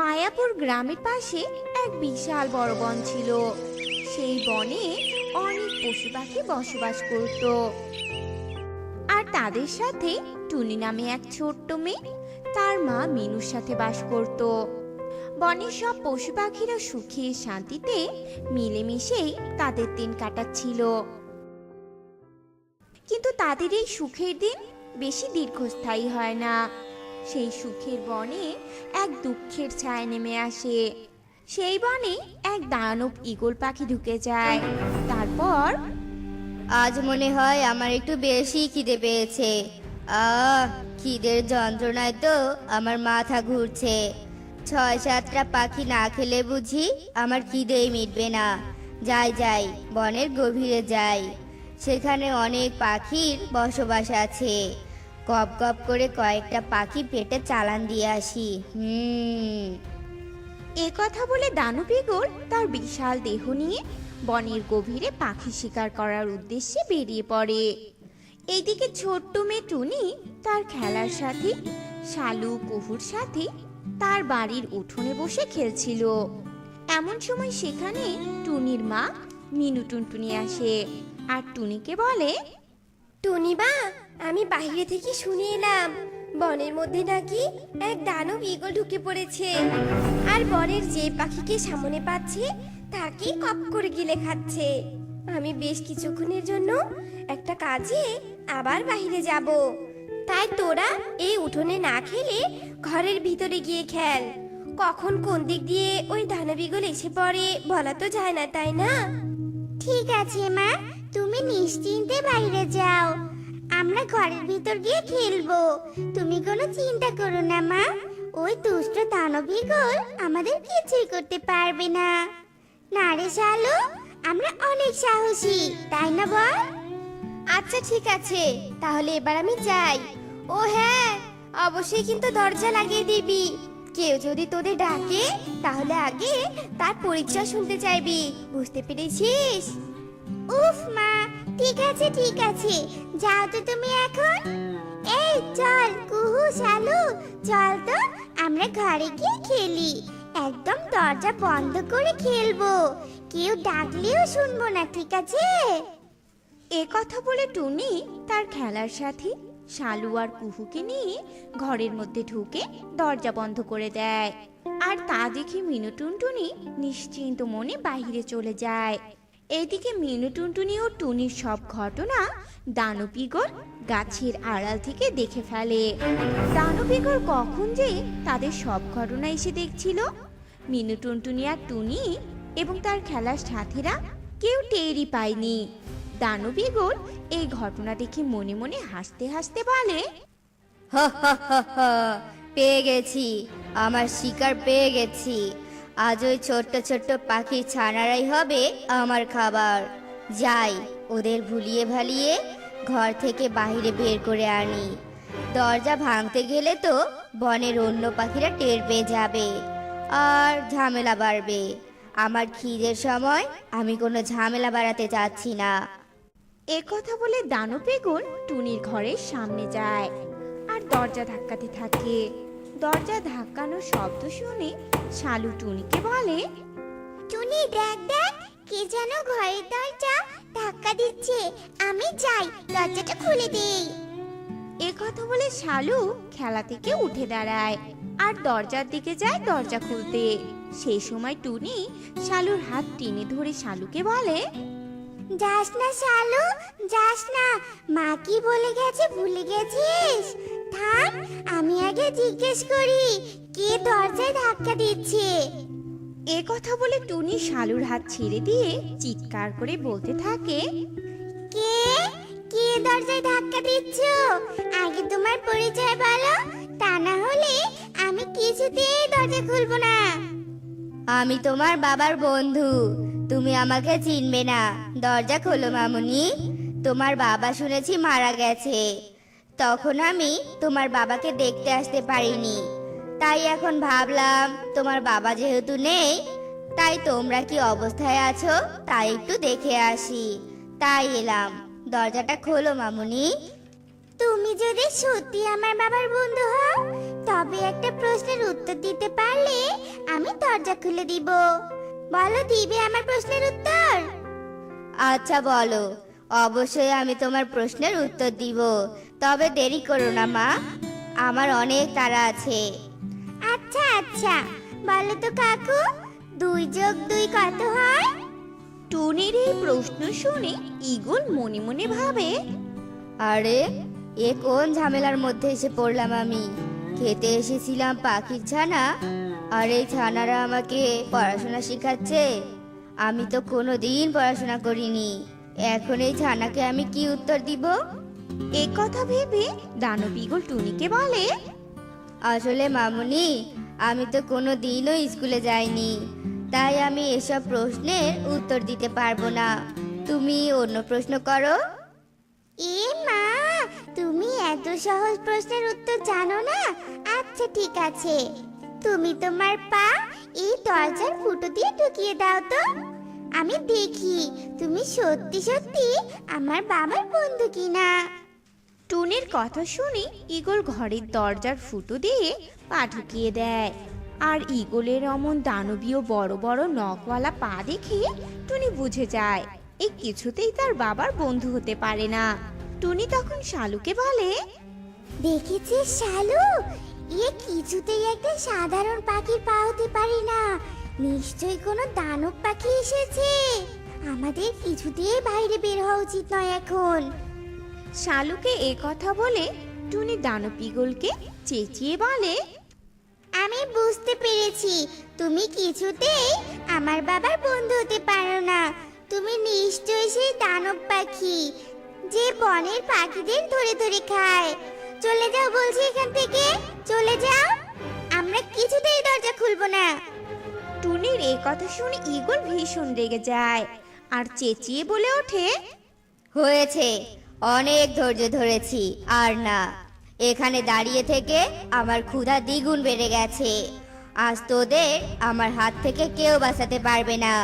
মায়াপুর গ্রামের পাশে এক বিশাল বড় বন ছিল। সেই বনে অনেক পশু পাখি বসবাস করত। আর তাদের সাথে টুনি নামে এক ছোট্ট মেয়ে তার মা মিনুর সাথে বাস করত। বনের সব পশু পাখিরা সুখে শান্তিতে মিলেমিশেই তাদের দিন কাটাচ্ছিল। কিন্তু তাদের এই সুখের দিন বেশি দীর্ঘস্থায়ী হয় না। সেই সুখের বনে এক দুঃখের ছায়া নেমে আসে। সেই বনে এক দানব ঈগল পাখি ঢুকে যায়। তারপর আজ মনে হয় আমার একটু বেশি খিদে পেয়েছে। খিদের যন্ত্রণায় তো আমার মাথা ঘুরছে। 6-7টা পাখি না খেলে বুঝি আমার খিদেই মিটবে না। যাই যাই, বনের গভীরে যাই। সেখানে অনেক পাখির বসবাস আছে। গপ গপ করে কয়েকটা পাখি পেটে চালান দিয়ে আসি। এ কথা বলে দানব ঈগল তার বিশাল দেহ নিয়ে বনের গভীরে পাখি শিকার করার উদ্দেশ্যে বেরিয়ে পড়ে। এইদিকে ছোট্ট মেয়ে টুনি তার খেলার সাথে শালু কুহুর সাথে তার বাড়ির উঠোনে বসে খেলছিল। এমন সময় সেখানে টুনির মা মিনু টুনটুনি আসে আর টুনিকে বলে, টুনি মা, আমি বাইরে থেকে শুনে এলাম বনের মধ্যে নাকি এক দানব ঈগল ঢুকে পড়েছে, আর বনের যে পাখিকে সামনে পাচ্ছে তাকে কপ করে গিলে খাচ্ছে। আমি বেশ কিছুক্ষণের জন্য একটা কাজে আবার বাইরে যাব, তাই তোরা এই উঠোনে না খেলে ঘরের ভিতরে গিয়ে খেল। কখন কোন দিক দিয়ে ওই দানব ঈগল এসে পড়ে বলা তো যায় না, তাই না? ঠিক আছে মা, তুমি নিশ্চিন্তে বাইরে যাও, আমরা ঘরের ভিতর গিয়ে খেলবো। তুমি কোনো চিন্তা করো না মা, ওই দুষ্ট দানব ঈগল আমাদের কিছুই করতে পারবে না। না রে শালু, আমরা অনেক সাহসী, তাই না বল? আচ্ছা ঠিক আছে, তাহলে এবার আমি যাই। ও হ্যাঁ, অবশ্যই কিন্তু দরজা লাগিয়ে দিবি। কেউ যদি তোদের ডাকে তাহলে আগে তার পরিচয় শুনতে চাইবি, বুঝতে পেরেছিস? উফ মা, ঠিক আছে ঠিক আছে, যাও তো তুমি এখন। এই চল কুহু শালু, চল তো আমরা ঘরে গিয়ে খেলি। একদম দরজা বন্ধ করে খেলবো, কেউ ডাকলেও শুনবো না, ঠিক আছে? এ কথা বলে টুনি তার খেলার সাথে শালু আর কুহুকে নিয়ে ঘরের মধ্যে ঢুকে দরজা বন্ধ করে দেয়। আর তা দেখে মিনু টুনটুনি নিশ্চিন্ত মনে বাইরে চলে যায়। এইদিকে মিনু টুনটুনি ও টুনির সব ঘটনা দানব ঈগল গাছের আড়াল থেকে দেখে ফেলে। দানব ঈগল কখন যে তাদের সব ঘটনা এসে দেখছিল, মিনু টুনটুনি আর টুনি এবং তার খেলার সাথীরা কেউ টেরই পায়নি। দানব ঈগল এই ঘটনা দেখে মনে মনে হাসতে হাসতে বলে, পেয়ে গেছি, আমার শিকার পেয়ে গেছি। আজ ওই ছোট্ট ছোট্ট পাখির ছানারাই হবে আমার খাবার। যাই, ওদের ভুলিয়ে ভালিয়ে ঘর থেকে বাইরে বের করে আনি। দরজা ভাঙতে গেলে তো বনের অন্য পাখিরা টের পেয়ে যাবে আর ঝামেলা বাড়বে। আমার খিদের সময় আমি কোনো ঝামেলা বাড়াতে চাচ্ছি না। এ কথা বলে দানব ঈগল টুনির ঘরের সামনে যায় আর দরজা ধাক্কাতে থাকে। দরজা ধাক্কানোর শব্দ শুনে শালু টুনিকে বলে, টুনি দেখ দেখ, কে যেন ঘরের দরজা ধাক্কা দিচ্ছে, আমি যাই দরজাটা খুলে দেই। এ কথা বলে শালু খেলা থেকে উঠে দাঁড়ায় আর দরজার দিকে যায় দরজা খুলতে। সেই সময় টুনি শালুর হাত টেনে ধরে শালুকে বলে, যাস না শালু, যাস না, মা কি বলে গেছে ভুলে গেছিস? থাম, আমি আগে জিজ্ঞেস করি কে দরজায় ধাক্কা দিচ্ছে। এ কথা বলে টুনি শালুর হাত ছেড়ে দিয়ে চিৎকার করে বলতে থাকে, কে কে দরজায় ধাক্কা দিচ্ছ? আগে তোমার পরিচয় বলো, তা না হলে আমি কিছুতেই দরজা খুলবো না। আমি তোমার বাবার বন্ধু, তুমি আমাকে চিনবে না। দরজা খোলো মামুনি, তোমার বাবা শুনেছি মারা গেছে। তখন আমি তোমার বাবাকে দেখতে আসতে পারিনি, তাই এখন ভাবলাম তোমার বাবা যেহেতু নেই, তাই তোমরা কি অবস্থায় আছো তাই একটু দেখে আসি, তাই এলাম। দরজাটা খোলো মামুনি। তুমি যদি সত্যি আমার বাবার বন্ধু হও তবে একটা প্রশ্নের উত্তর দিতে পারলে আমি দরজা খুলে দিব। বলো, দিবে আমার প্রশ্নের উত্তর? আচ্ছা বলো, অবশ্যই আমি তোমার প্রশ্নের উত্তর দিব, তবে দেরি করো না মা, আমার অনেক তাড়া আছে। আচ্ছা আচ্ছা, বলো তো কাকু, 2 যোগ 2 কত হয়? টুনির এই প্রশ্ন শুনে ঈগল মনে মনে ভাবে, আরে এ কোন ঝামেলার মধ্যে এসে পড়লাম আমি? খেতে এসেছিলাম পাখির ছানা, আর এই ছানারা আমাকে পড়াশোনা শেখাচ্ছে। আমি তো কোনোদিন পড়াশোনা করিনি, এখন এই ছানাকে আমি কি উত্তর দিব? এ কথা ভেবে দানব ঈগল টুনিকে বলে, আসলে মামুনি, আমি তো কোনোদিনও স্কুলে যাইনি, তাই আমি এসব প্রশ্নের উত্তর দিতে পারবো না। তুমি অন্য প্রশ্ন করো। এ মা, তুমি এত সহজ প্রশ্নের উত্তর জানো না? আচ্ছা ঠিক আছে, তুমি তোমার পা এই দরজার ফুটো দিয়ে ঢুকিয়ে দাও তো, আমি দেখি তুমি সত্যি সত্যি আমার বাবার বন্ধু কিনা। টুনির কথা শুনে ঈগল ঘরের দরজার ফুটো দিয়ে পা ঢুকিয়ে দেয়। আর ঈগলের অমন দানবীয় বড় বড় নখওয়ালা পা দেখে টুনি বুঝে যায় এই কিছুতেই তার বাবার বন্ধু হতে পারে না। টুনি তখন শালুকে বলে, দেখেছিস শালু, এ কিছুতেই একটা সাধারণ পাখির পা হতে পারে না, নিশ্চয়ই কোনো দানব পাখি এসেছে। আমাদের কিছুতেই বাইরে বের হওয়া উচিত নয় এখন। শালুকে এ কথা বলে টুনি দানব ঈগলকে চেঁচিয়ে বলে, আমি বুঝতে পেরেছি, তুমি কিছুতেই আমার বাবার বন্ধু হতে পারো না। তুমি নিশ্চয়ই সেই দানব পাখি যে বনের পাখিদের ধরে ধরে খায়। চলে যাও বলছি এখান থেকে, চলে যাও, আমরা কিছুতেই দরজা খুলবো না। টুনির এই কথা শুনে ঈগল ভীষণ রেগে যায় আর চেঁচিয়ে বলে ওঠে, হয়েছে, অনেক ধৈর্য ধরেছি, আর না। এখানে দাঁড়িয়ে থেকে আমার ক্ষুধা দ্বিগুণ বেড়ে গেছে। আজ তোদের আমার হাত থেকে কেউ বাঁচাতে পারবে না।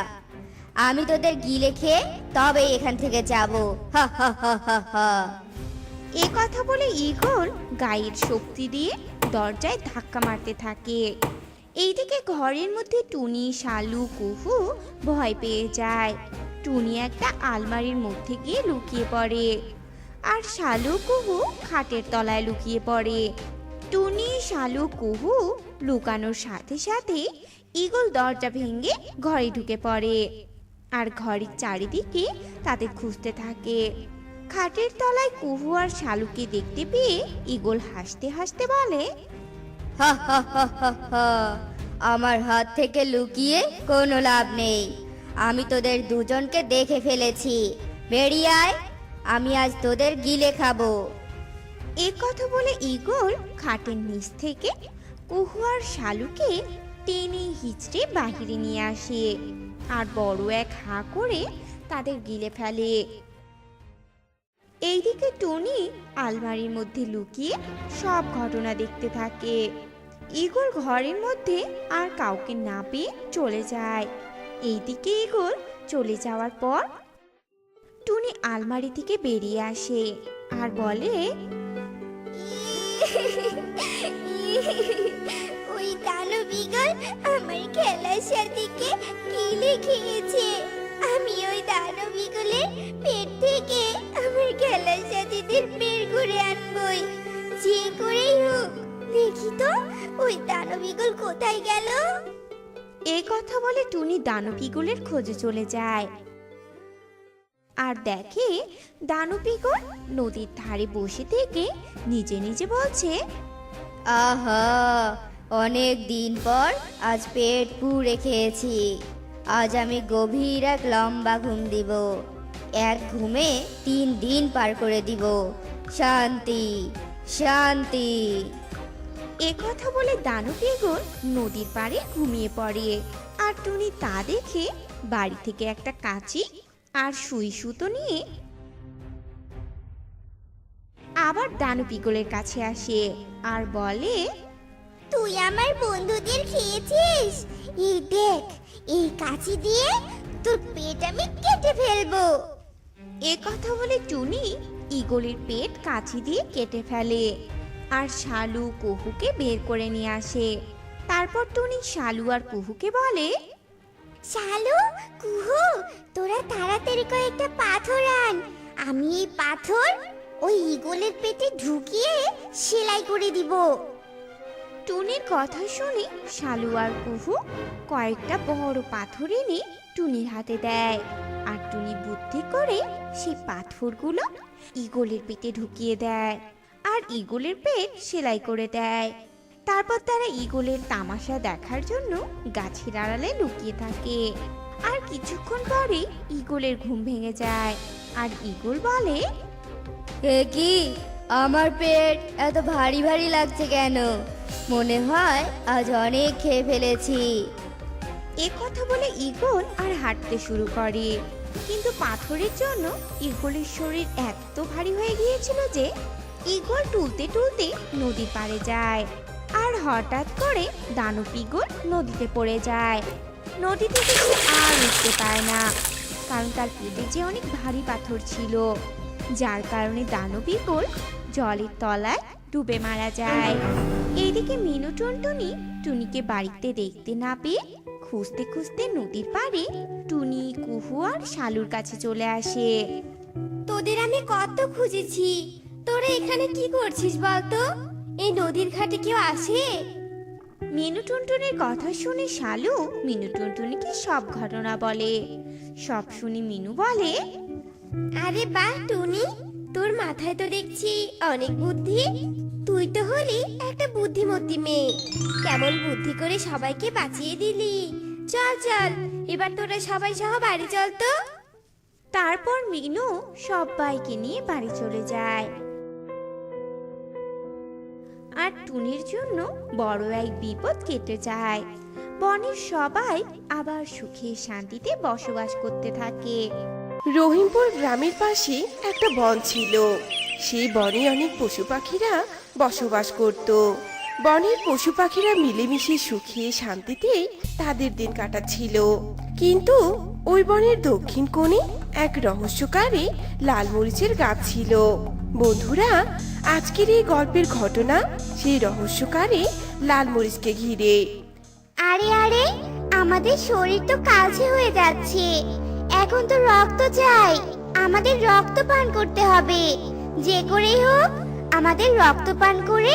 আমি তোদের গিলে খেয়ে তবে এখান থেকে যাব। হা হা হা হা হা। এ কথা বলে ঈগল গায়ের শক্তি দিয়ে দরজায় ধাক্কা মারতে থাকে। এইদিকে ঘরের মধ্যে টুনি, শালু, কুহু ভয় পেয়ে যায়। টুনি একটা আলমারির মধ্যে গিয়ে লুকিয়ে পড়ে, আর শালু, কুহু খাটের তলায় লুকিয়ে পড়ে। টুনি, শালু, কুহু লুকানোর সাথে সাথে ঈগল দরজা ভেঙে ঘরে ঢুকে পড়ে আর ঘরের চারিদিকে তাদের খুঁজতে থাকে। খাটের তলায় কুহু আর শালুকে দেখতে পেয়ে ঈগল হাসতে হাসতে বলে, হা হা হা হা হা। আমার হাত থেকে লুকিয়ে কোনো লাভ নেই। আমি তোদের দুজনকে দেখে ফেলেছি। বেরিয়ে আয়, আমি আজ তোদের গিলে খাবো। এ কথা বলে ঈগল খাটের নিচ থেকে কুহু আর শালুকে টেনে হিচড়ে বাহিরে নিয়ে আসে আর বড় এক হাঁ করে তাদের গিলে ফেলে। এইদিকে টুনি আলমারির মধ্যে লুকিয়ে সব ঘটনা দেখতে থাকে। ঈগল ঘরের মধ্যে আর কাউকে না পেয়ে চলে যায়। এইদিকে ঈগল চলে যাওয়ার পর টুনি আলমারি থেকে বেরিয়ে আসে আর বলে, ওই দানব ঈগল আমার খেলার সাথীকে গিলে খেয়েছে। আমি ওই দানব ঈগলের পেট থেকে আমার খেলার সাথীদের বের করে আনবই, যে করেই হোক। দেখি তো ওই দানব ঈগল কোথায় গেল। এই কথা বলে টুনি দানব ঈগলের খোঁজে চলে যায় আর দেখে দানব ঈগল নদীর ধারে বসে থেকে নিজে নিজে বলছে, আহা, অনেক দিন পর আজ পেট পুড়ে খেয়েছি। আজ আমি গভীর এক লম্বা ঘুম দিব। এক ঘুমে 3 দিন পার করে দিব। শান্তি শান্তি। এ কথা বলে দানব ঈগল নদীর পাড়ে ঘুমিয়ে পড়ে আর টুনি তা দেখে বাড়ি থেকে একটা কাঁচি আর সুই সুতো নিয়ে আবার দানব ঈগলের কাছে আসে আর বলে, তুই আমার বন্ধুদের খেয়েছিস? এই দেখ, এই কাঁচি দিয়ে তোর পেট আমি কেটে ফেলবো। এ কথা বলে টুনি ঈগলের পেট কাঁচি দিয়ে কেটে ফেলে আর শালু কুহুকে বের করে নিয়ে আসে। তারপর টুনি শালু আর কুহুকে বলে, শালু, কুহু, তোরা তাড়াতাড়ি কয়েকটা পাথর আন। আমি এই পাথর ওই ঈগলের পেটে ঢুকিয়ে সেলাই করে দিব। টুনির কথা শুনে শালু আর কুহু কয়েকটা বড় পাথর এনে টুনির হাতে দেয়। আর টুনি বুদ্ধি করে সেই পাথরগুলো ঈগলের পেটে ঢুকিয়ে দেয় আর ঈগলের পেট সেলাই করে দেয়। তারপর তারা ঈগলের তামাশা দেখার জন্য গাছের আড়ালে লুকিয়ে থাকে। আর কিছুক্ষণ পরে ঈগলের ঘুম ভেঙে যায় আর ঈগল বলে, এ কি, আমার পেট এত ভারী ভারী লাগছে কেন? মনে হয় আজ অনেক খেয়ে ফেলেছি। এ কথা বলে ঈগল আর হাঁটতে শুরু করে। কিন্তু পাথরের জন্য ঈগলের শরীর এত ভারী হয়ে গিয়েছিল যে ঈগল টুলতে টুলতে নদীর পাড়ে যায়। আর হঠাৎ করে দানব ঈগল নদীতে পড়ে যায়। নদী থেকে সে আর উঠতে পারে না, কারণ তার পেটে যে অনেক ভারী পাথর ছিল, যার কারণে দানব ঈগল জলের তলায় ডুবে মারা যায়। এইদিকে মিনু টুনটুনি টুনিকে বাড়িতে দেখতে না পেয়ে খুঁজতে খুঁজতে নদীর পাড়ে টুনি, কুহু আর শালুর কাছে চলে আসে। তোদের আমি কত খুঁজেছি, তোরা এখানে কি করছিস বলতো? এই নদীর ঘাটে কেউ আসে? মিনু টুনটুনির কথা শুনে শালু মিনু টুনটুনিকে সব ঘটনা বলে। সব শুনে মিনু বলে, আরে বাহ টুনি, তোর মাথায় তো দেখছি অনেক বুদ্ধি। তুই তো হলি একটা বুদ্ধিমতী মেয়ে। কেমন বুদ্ধি করে সবাইকে বাঁচিয়ে দিলি। চল চল, এবার তোরা সবাই সহ বাড়ি চল তো। তারপর মিনু সবাইকে নিয়ে বাড়ি চলে যায়। আর টুনির জন্য বড় এক বিপদ কেটে যায়। বনের সবাই আবার সুখে শান্তিতে বসবাস করতে থাকে। রহিমপুর গ্রামের পাশে একটা বন ছিল। সেই বনে অনেক পশু পাখিরা বসবাস করত। বনের পশু পাখিরা মিলেমিশে সুখে শান্তিতে তাদের দিন কাটাচ্ছিল। কিন্তু ওই বনের দক্ষিণ কোণে এক রহস্যকারী লাল মরিচের গাছ ছিল। বন্ধুরা, আজকের এই গল্পের ঘটনা সেই রহস্যকারী লাল মরিচকে ঘিরে। আরে আরে, আমাদের শরীর তো কালচে হয়ে যাচ্ছে। এখন তো রক্ত চাই। আমাদের রক্ত পান করতে হবে। যে করেই হোক আমাদের রক্ত পান করে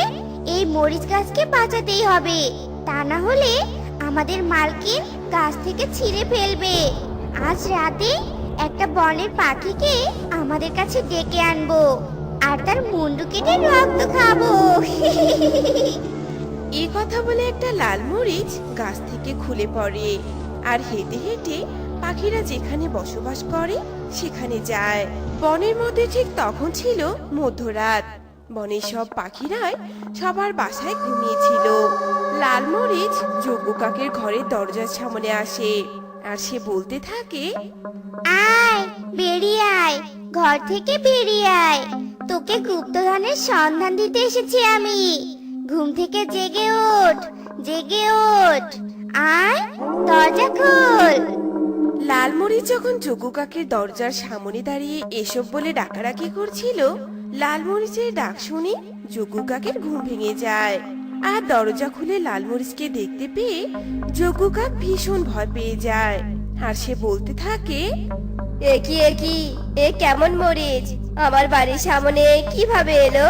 এই মরিচ গাছকে বাঁচাতেই হবে। তা না হলে আমাদের মালকিন গাছ থেকে ছিঁড়ে ফেলবে। আজ রাতে একটা বনের পাখিকে আমাদের কাছে ডেকে আনবো আর তার মুন্ডু কেটে রক্ত খাবো। এই কথা বলে একটা লাল মরিচ গাছ থেকে খুলে পড়ে আর হেঁটে হেঁটে পাখিরা যেখানে বসবাস করে সেখানে যায়। বনের মধ্যে ঠিক তখন ছিল মধ্যরাত। বনের সব পাখিরাই সবার বাসায় ঘুমিয়েছিল। লাল মরিচ যজ্ঞ কাকের ঘরের দরজার সামনে আসে আর সে বলতে থাকে, আয়, বেরিয়ে আয়, ঘর থেকে বেরিয়ে আয়। তোকে গুপ্তধনের সন্ধান দিতে এসেছি আমি। ঘুম থেকে জেগে ওঠ, জেগে ওঠ। আয়, দরজা খোল। লাল মরিচ যখন যজ্ঞ কাকের দরজার সামনে দাঁড়িয়ে এসব বলে ডাকাডাকি করছিল, লাল মরিচের ডাক শুনে যজ্ঞ কাকের ঘুম ভেঙে যায়। আর দরজা খুলে লাল মরিচকে দেখতে পেয়ে যজ্ঞ কাক ভীষণ ভয় পেয়ে যায় আর সে বলতে থাকে, এ কেমন মরিচ আমার বাড়ির সামনে কিভাবে এলো?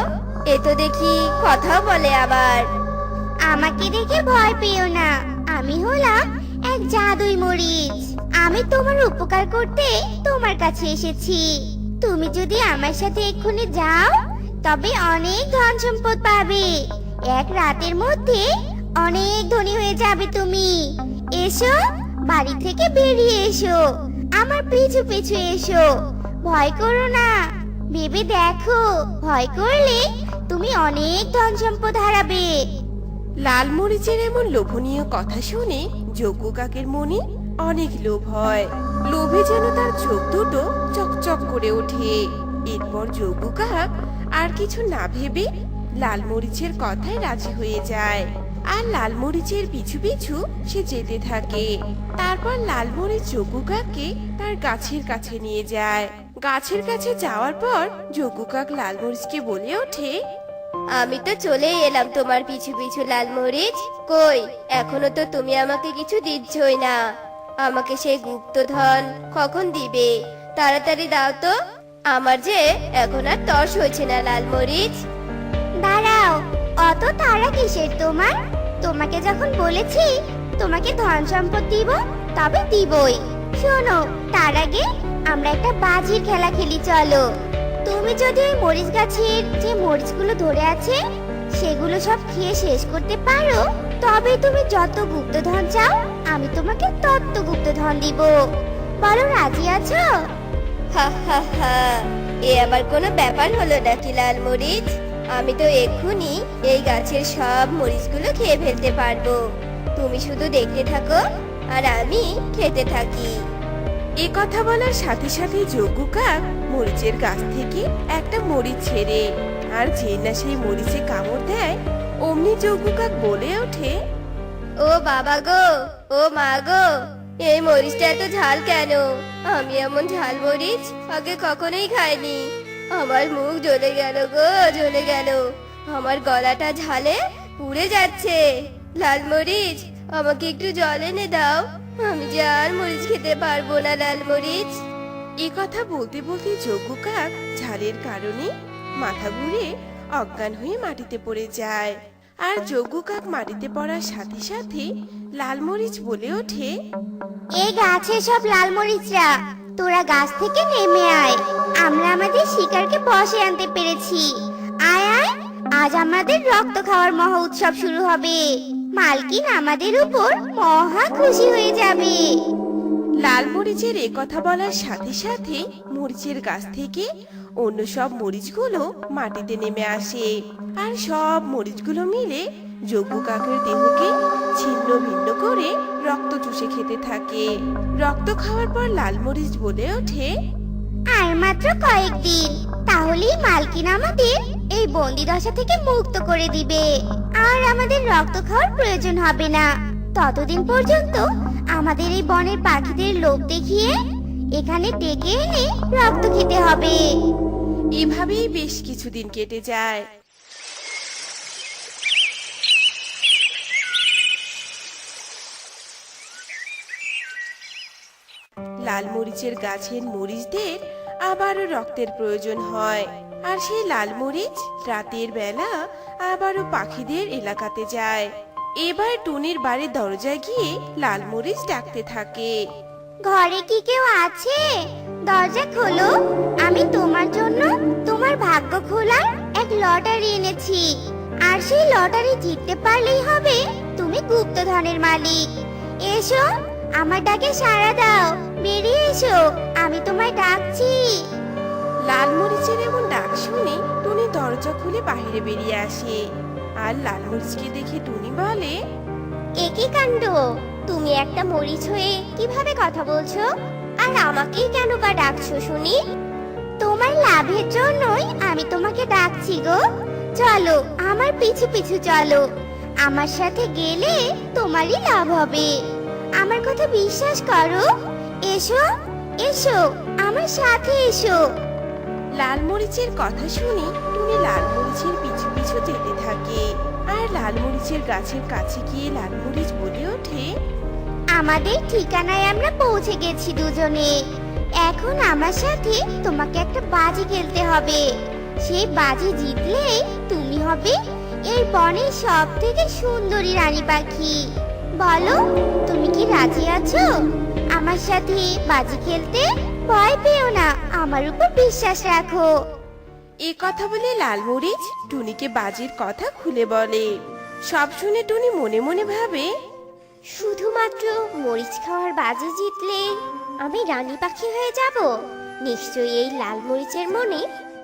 এ তো দেখি কথাও বলে আবার। আমাকে দেখে ভয় পেও না। আমি হলাম এক জাদুই মরিচ। আমি তোমার উপকার করতে তোমার কাছে এসেছি। তুমি যদি আমার সাথে এক্ষুনি যাও তবে অনেক ধন সম্পদ পাবে। এক রাতের মধ্যে অনেক ধনী হয়ে যাবে তুমি। এসো, বাড়ি থেকে বেরিয়ে এসো, আমার পিছু পিছু এসো। ভয় করো না। ভেবে দেখো, ভয় করলে তুমি অনেক ধন সম্পদ হারাবে। লাল মরিচের এমন লোভনীয় কথা শুনে যজ্ঞ কাকের মনে অনেক লোভ হয়। লোভে যেন তার চোখ দুটো চকচক করে ওঠে। এরপর যজ্ঞ কাক আর কিছু না ভেবে লাল মরিচের কথায় রাজি হয়ে যায় আর লাল মরিচের পিছু পিছু সে যেতে থাকে। তারপর লাল মরিচ যজ্ঞ কাককে তার গাছের কাছে নিয়ে যায়। গাছের কাছে যাওয়ার পর যজ্ঞ কাক লাল মরিচকে বলে ওঠে, আমি তো চলেই এলাম তোমার পিছু পিছু লাল মরিচ। কই, এখনো তো তুমি আমাকে কিছু দিচ্ছই না। আমাকে সেই গুপ্তধন কখন দিবে? তাড়াতাড়ি দাও তো, আমার যে এখন আর তর্স হচ্ছে না লাল মরিচ। দাঁড়াও, অত তাড়া কিসের তোমার? তোমাকে যখন বলেছি তোমাকে ধন সম্পদ দিব, তবে দিবই। শোনো, তার আগে আমরা একটা বাজির খেলা খেলি, চলো। তুমি যদি ওই মরিচ গাছের যে মরিচগুলো ধরে আছে সেগুলো সব খেয়ে শেষ করতে পারো, তবে তুমি যত গুপ্তধন চাও আমি তোমাকে তত গুপ্তধন দিব। বলো, রাজি আছো? হা হা হা, এ আবার কোনো ব্যাপার হলো নাকি লাল মরিচ? আমি তো এক্ষুনি এই গাছের সব মরিচগুলো খেয়ে ফেলতে পারবো। তুমি শুধু দেখতে থাকো আর আমি খেতে থাকি। এ কথা বলার সাথে সাথে যজ্ঞ কাক মরিচের গাছ থেকে একটা মরিচ ছেড়ে, আর যে না সেই মরিচে কামড় দেয়, অমনি যজ্ঞ কাক বলে ওঠে, ও বাবা গো, ও মা গো, এই মরিচটা এত ঝাল কেন? আমি এমন ঝাল মরিচ আগে কখনোই খাইনি। আমার মুখ জ্বলে গেল গো, জ্বলে গেল। আমার গলাটা ঝালে পুড়ে যাচ্ছে। লাল মরিচ, আমাকে একটু জল এনে দাও। আমি যে আর মরিচ খেতে পারবো না লাল মরিচ। এ কথা বলতে বলতে যজ্ঞ কাক ঝালের কারণে মাথা ঘুরে অজ্ঞান হয়ে মাটিতে পড়ে যায়। আর যজ্ঞ কাক মাটিতে পড়ার সাথে সাথে লাল মরিচ বলে ওঠে, এই গাছের সব লাল মরিচরা, তোরা গাছ থেকে নেমে আয়। আমরা আমাদের শিকারকে বশে আনতে পেরেছি। আয় আয়, আজ আমাদের রক্ত খাওয়ার মহা উৎসব শুরু হবে। মালকিন আমাদের উপর মহা খুশি হয়ে যাবে। লাল মরিচের এ কথা বলার সাথে সাথে মরিচের গাছ থেকে অন্য সব মরিচগুলো মাটিতে নেমে আসে, আর সব মরিচগুলো মিলে যজ্ঞ কাকের দেহকে ছিন্ন ভিন্ন করে রক্ত চুষে খেতে থাকে। রক্ত খাওয়ার পর লাল মরিচ বলে ওঠে, আর মাত্র কয়েকদিন, তাহলেই মালকিন আমাদের এই বন্দি দশা থেকে মুক্ত করে দিবে, আর আমাদের রক্ত খাওয়ার প্রয়োজন হবে না। ততদিন পর্যন্ত আমাদের এই বনের পাখিদের লোভ দেখিয়ে এখানে ডেকে এনে রক্ত খেতে হবে। এভাবেই বেশ কিছুদিন কেটে যায়। লাল মরিচের গাছের মরিচদের আবারও রক্তের প্রয়োজন হয়, আর সেই লাল মরিচ রাতের বেলা আবারও পাখিদের এলাকাতে যায়। এবার টুনির বাড়ির দরজায় গিয়ে লাল মরিচ ডাকতে থাকে, ঘরে কি কেউ আছে? দরজা খোলো, আমি তোমার জন্য তোমার ভাগ্য খোলার এক লটারি এনেছি। আর সেই লটারি জিততে পারলেই হবে তুমি গুপ্তধনের মালিক। এসো, আমার ডাকে সাড়া দাও, বেরিয়ে এসো, আমি তোমায় ডাকছি। লাল মরিচের এমন ডাক শুনে টুনি দরজা খুলে বাইরে বেরিয়ে আসে। আর লাল মরিচকে দেখে টুনি বলে, একই কাণ্ড, তুমি একটা মরিচ হয়ে কিভাবে কথা বলছো? আর আমাকেই কেন বা ডাকছো শুনি? তোমার লাভের জন্যই আমি তোমাকে ডাকছি গো। চলো, আমার পিছু পিছু চলো। আমার সাথে গেলে তোমারই লাভ হবে। আমার কথা বিশ্বাস করো। এসো এসো, আমার সাথে এসো। লাল মরিচের কথা শুনে টুনি লাল মরিচের পিছু পিছু যেতে থাকে। আর লাল মরিচের গাছের কাছে গিয়ে লাল মরিচ বলে ওঠে, আমাদের ঠিকানায় আমরা পৌঁছে গেছি দুজনে। এখন আমার সাথে তোমাকে একটা বাজি খেলতে হবে। সেই বাজি জিতলেই তুমি হবে এই বনের সব থেকে সুন্দরী রানী পাখি। বলো, তুমি কি রাজি আছো আমার সাথে বাজি খেলতে? ভয় পেও না, আমার উপর বিশ্বাস রাখো। এ কথা বলে লাল মরিচ টুনিকে বাজির কথা খুলে বলে। সব শুনে টুনি মনে মনে ভাবে, শুধুমাত্র মরিচ খাওয়ার বাজি জিতলে আমি রানী পাখি হয়ে যাব? নিশ্চয়ই এই লাল মরিচের মনে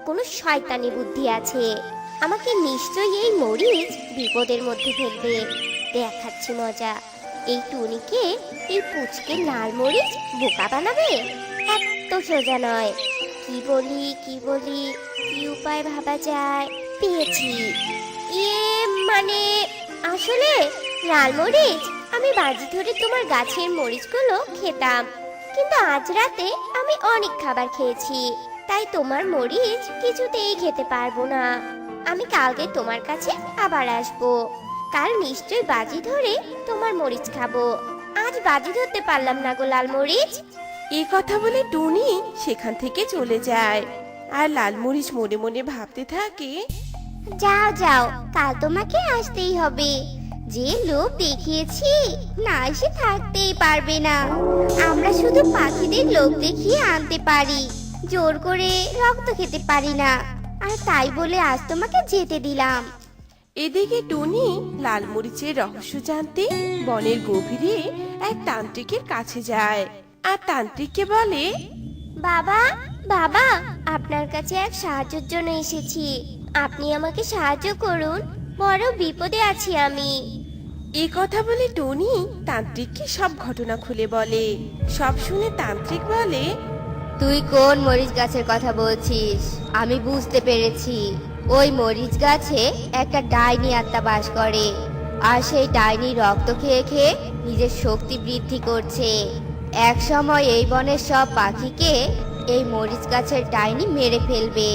কোনো শয়তানি বুদ্ধি আছে। আমাকে নিশ্চয়ই এই মরিচ বিপদের মধ্যে ফেলবে। দেখাচ্ছি মজা। এই টুনিকে এই পুচকে লাল মরিচ বোকা বানাবে? এত সোজা নয়। কি বলি কি উপায় ভাবা যায়? পেয়েছি। মানে আসলে লাল মরিচ, আমি বাজি ধরে তোমার গাছের মরিচগুলো খেতাম, কিন্তু আজ রাতে আমি অনেক খাবার খেয়েছি, তাই তোমার মরিচ কিছুতেই খেতে পারবো না। আমি কালকে তোমার কাছে আবার আসবো। কাল নিশ্চয় বাজি ধরে তোমার মরিচ খাবো। আজ বাজি ধরতে পারলাম না গো লাল মরিচ। এই কথা বলে টুনি সেখান থেকে চলে যায়। আর লালমরিচ মনে মনে ভাবতে থাকে, যাও যাও, কাল তোমাকে আসতেই হবে। যে লোক দেখিয়েছি, না এসে থাকতেই পারবে না। আমরা শুধু পাখিদের লোক দেখিয়ে আনতে পারি, জোর করে রক্ত খেতে পারি না। আর তাই বলে আজ তোমাকে যেতে দিলাম। এদিকে টুনি লালমরিচের রহস্য জানতে বনের গভীরে এক তান্ত্রিকের কাছে যায়। আর তান্ত্রিককে বলে, বাবা বাবা, আপনার কাছে এক সাহায্যের জন্য এসেছি। আপনি আমাকে সাহায্য করুন, বড় বিপদে আছি আমি। এই কথা বলে টুনি তান্ত্রিককে সব ঘটনা খুলে বলে। সব শুনে তান্ত্রিক বলে, তুই কোন মরিচ গাছের কথা বলছিস? আমি বুঝতে পেরেছি। ওই মরিচ গাছে একটা ডাইনি আত্মা বাস করে, আর সেই ডাইনি রক্ত খেয়ে খেয়ে নিজের শক্তি বৃদ্ধি করছে। এক সময় এই বনের সব পাখিকে এই মরিচ গাছের ডাইনি মেরে ফেলবে।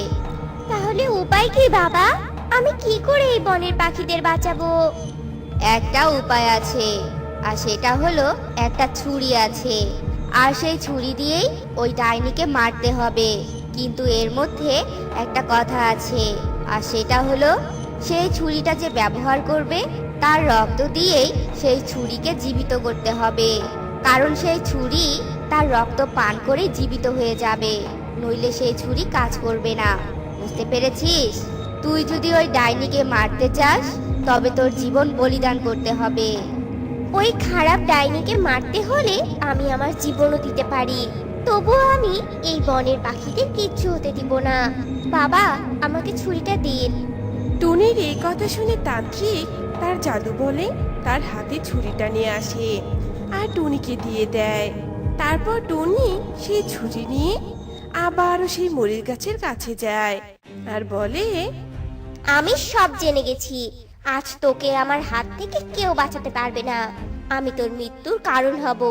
তাহলে উপায় কি বাবা? আমি কি করে এই বনের পাখিদের বাঁচাবো? একটা উপায় আছে, আর সেটা হলো একটা ছুরি আছে। আর সেই ছুরি দিয়েই ওই ডাইনিকে মারতে হবে। কিন্তু এর মধ্যে একটা কথা আছে, আর সেটা হলো সেই ছুরিটা যে ব্যবহার করবে তার রক্ত দিয়েই সেই ছুরিকে জীবিত করতে হবে। কারণ সেই ছুরি তার রক্ত পান করে জীবিত হয়ে যাবে, নইলে সেই ছুরি কাজ করবে না। বুঝতে পেরেছিস? তুই যদি ওই ডাইনিকে মারতে চাস তবে তোর জীবন বলিদান করতে হবে। ওই খারাপ ডাইনিকে মারতে হলে আমি আমার জীবনও দিতে পারি, তবুও আমি এই বনের পাখিদের কিচ্ছু হতে দিব না। বাবা, আমাকে ছুরিটা দিন। টুনির এই কথা শুনে তান্ত্রিক তার জাদু বলে তার হাতে ছুরিটা নিয়ে আসে আর টুনিকে দিয়ে দেয়। তারপর টুনি সেই ছুরি নিয়ে আবারও সেই মরিচ গাছের কাছে যায় আর বলে, আমি সব জেনে গেছি। আজ তোকে আমার হাত থেকে কেউ বাঁচাতে পারবে না। আমি তোর মৃত্যুর কারণ হব।